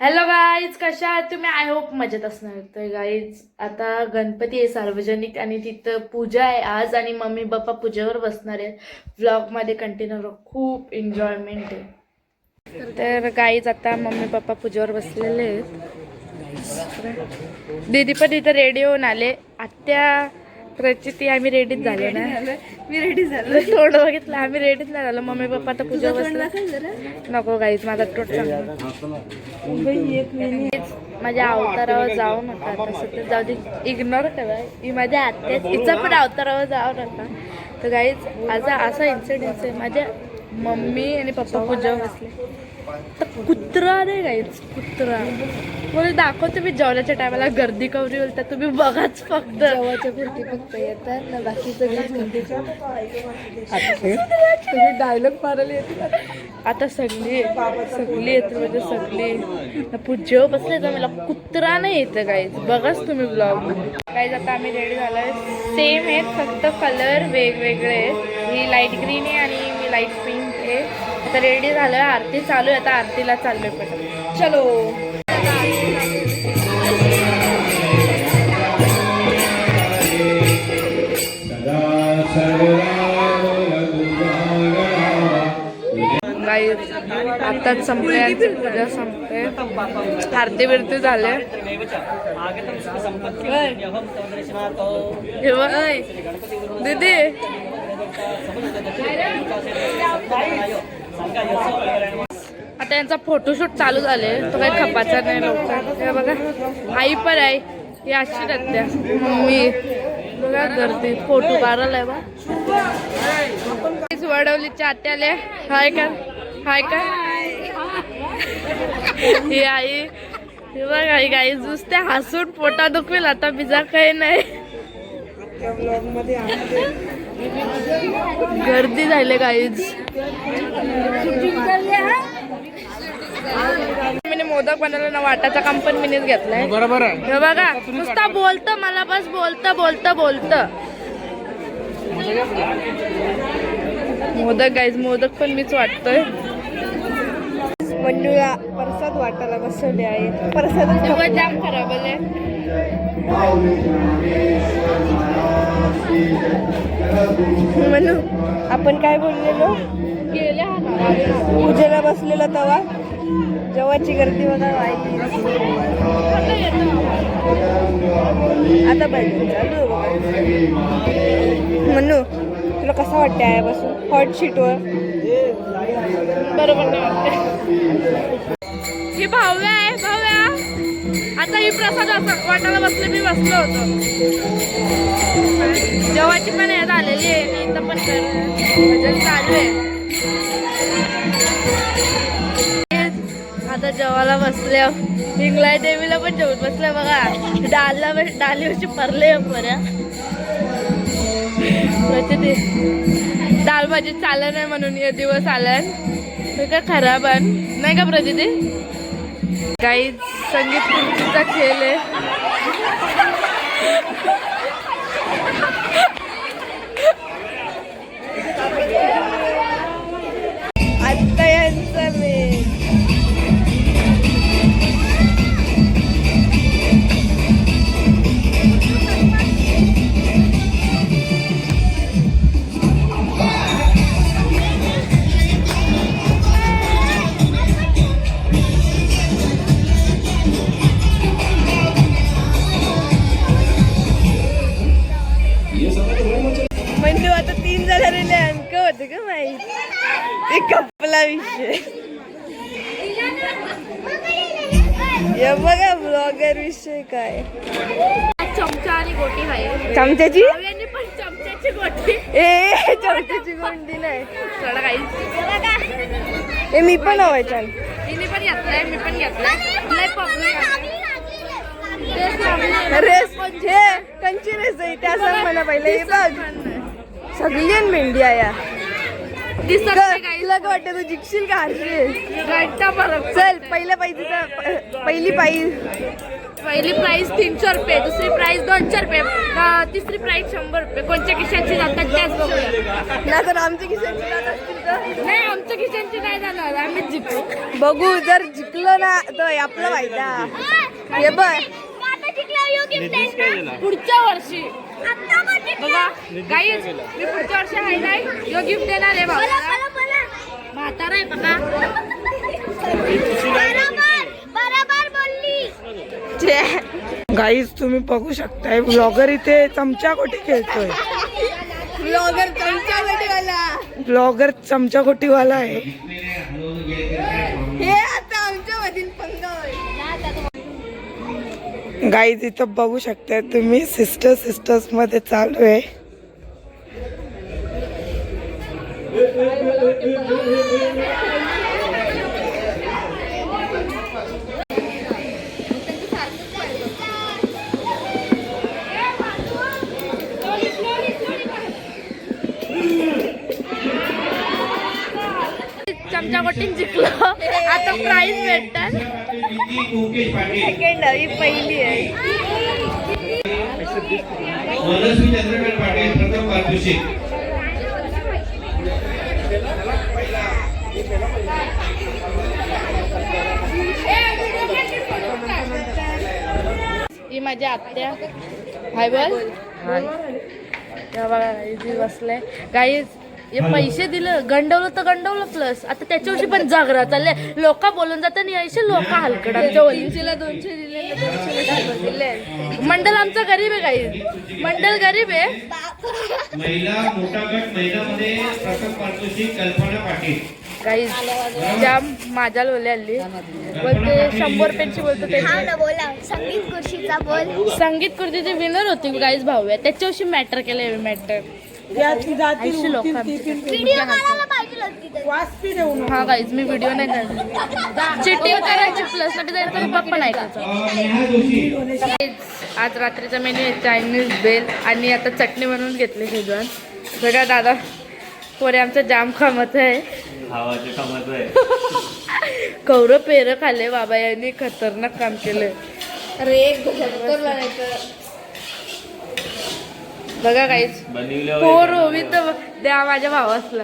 Hello guys, कशा आहात तुम्ही? आय होप मजेत असणार. तर गाईज, आता गणपती आहे सार्वजनिक आणि तिथं पूजा आहे आज आणि मम्मी पप्पा पूजेवर बसणार आहेत. व्लॉगमध्ये कंटिन्यू खूप एन्जॉयमेंट आहे. तर गाईज, आता मम्मी पप्पा पूजेवर बसलेले आहेत. दीदी पण इथं रेडी होऊन आले. आत्या प्रचिती आम्ही रेडीच झालो ना. मी रेडी झालो. तोंड बघितलं, आम्ही रेडीच नाही झालो. मम्मी पप्पा आता पूजेवर बसले. नको गाईज, माझा तोंड चांगला. माझ्या अवतारावर जाऊ नका. तसं तर जाऊ दे, इग्नोर करा. ही माझ्या आत्या, हिचा पण अवतारावर जाऊ नका. तर गाईज, आज असा इन्सिडेंट आहे. माझ्या मम्मी आणि पप्पा पूजेवर बसले तर कुत्रा नाही गाईज, कुत्रा मला दाखवते मी जेवणाच्या टायमाला गर्दी कवरी होईल तर तुम्ही बघाच. फक्त जेवाच्या पुरती फक्त येतात ना, बाकीचं डायलॉग मारायला येतात. आता सगळी येते म्हणजे सगळी पूजेवर बसले तर मला कुत्रा नाही येतं गाईज. बघाच तुम्ही ब्लॉग गाईज. आता आम्ही रेडी झालोय. सेम आहेत, फक्त कलर वेगवेगळे आहेत. ही लाईट ग्रीन आहे आणि मी लाईट पिंक आहे. आता रेडी झालोय, आरती चालू आहे. आता आरतीला चाललोय पण चलो. आताच संपले, पूजा संपते, आरती बिरती झाले. दीदी आता यांचा फोटोशूट चालू झाले. तो काही खपाचा नाही लवकर. हे बघा, आई पण आहे. ही अशी रत्या मम्मी बघा करते, फोटो काढायला बा. वडवलीच्या आत्याले हाय का, हाय का. ही आई, हे बघ आई गाई नुसते हसून पोटा दुखवेल. आता बिजा काही नाही. गर्दी झाली गाईज. मी मोदक बनवलं ना, वाटाचा काम पण मीच घेतलाय. बरोबर आहे. हे बघा, नुसता बोलत मला, बस बोलत मोदक गाईज, मोदक पण मीच वाटतोय. मंडुळा प्रसाद वाटायला बसवले आहे. प्रसाद जाम खराब आहे. म्हणू आपण काय बोललेलो, पूजेला बसलेला तवा जेवाची गर्दी बघा. आता पाहिजे चालू. म्हणू तुला कसं वाटतं आयापासून हॉट शीटवर? बरोबर नाही वाटते. ही भाव्या आहे, भाव्या. आता ही प्रसाद वाटायला बसले, मी बसलो होतो. जेवाची पण याद आलेली आहे. मी इथं पण भजन चालू आहे. आता जेवायला बसले. हिंगलाय देवीला पण जेवून बसले बघा. डालीवरची परले बऱ्या प्रचिती. डाळ भाजी चालत नाही म्हणून हे दिवस आलाय. काय खराब आहे नाही का प्रचिती? काही संगीत खुर्चीचा खेळ आहे. आता यांचा मी म्हणजे आता 3 जणांनी अंक होते का माहित. ते कपला विषय. हे बघा ब्लॉगर विषय काय. चमचा आणि गोटी आहे. चमच्याची पण चमच्याची गोटी. चमच्याची गोंडी नाही. थोडा काही हे मी पण हवाय छान. तिने पण घेतलाय, मी पण घेतलाय. रेस हे कंची रेस आहे त्या सांग मला पहिले. हे बघ सगळी मेंढी आहे. तुला वाटतं तू जिंकशील का हारशील? चल पहिली पायी पहिली प्राइस 300 रुपये, दुसरी प्राइस 200 रुपये, तिसरी प्राइस 100 रुपये. कोणत्या खिशांची जातात त्याच बघूया. नाही तर आमच्या खिशांची जात असतील तर नाही, आमच्या खिशांची नाही जाणार, आम्ही जिंकू. बघू. जर जिंकलो ना तर आपला फायदा. हे बघ पुढच्या वर्षी बघा गाईज, मी पुढच्या वर्षी आहे नाही यो गिफ्ट देणार आहे बाबा. म्हातारा आहे बघा. गाईज तुम्ही बघू शकताय ब्लॉगर इथे चमचाकोटी खेळतोय. ब्लॉगर चमचागोटीवाला. ब्लॉगर चमचाकोटीवाला आहे. हे आता आमच्या मधील पंग होय. गाईज इथं बघू शकताय तुम्ही सिस्टर्स मध्ये चालू आहे. चमचाकोटीन जिंकलो, आता प्राइज भेटतात. सेकंड ही पहिली आहे. मनस्वी चंद्रकांत पाटील प्रथम पारितोषिक. ही माझी आत्या. हाय बोल. त्या बघा इथे बसले. गाईज हे पैसे दिलं, गंडवलं तर गंडवलं, प्लस आता त्याच्यावर्षी पण जागरा चालले. लोक बोलून जातात आणि ऐसे लोक हलकड. आमच्या 200 दिले, 200 दिले. मंडल आमचा गरीब आहे गाईज, मंडल गरीब आहे. महिला मोठा गट महिलामध्ये प्रथम पारितोषिक कल्पना पाटील. गाईज जाम माझ्या लोले आली, बोलते 100 रुपयांची बोलतो ते. संगीत खुर्शीचा बोल. संगीत खुर्चीची विनर होती गाईज भाऊया, त्याच्याविषयी मॅटर केलं. मॅटर ऐंशी लोकांची. व्हिडिओ काढायला पाहिजे होती. हा गाईज मी व्हिडिओ नाही काढली, चिटिंग करायची प्लस नाही जायचं तर पप्पा नाही करायचं. नेहा जोशी. आज रात्रीचा मेन्यू आहे चायनीज बेल आणि आता चटणी बनवून घेतली शेजवान. बघा दादा पोरे आमचं जाम खामत आहे. कौरव पेरं खाल्ले बाबा यांनी, खतरनाक काम केलंय. बघा काहीच पोर होवी तर द्या माझ्या भावासला.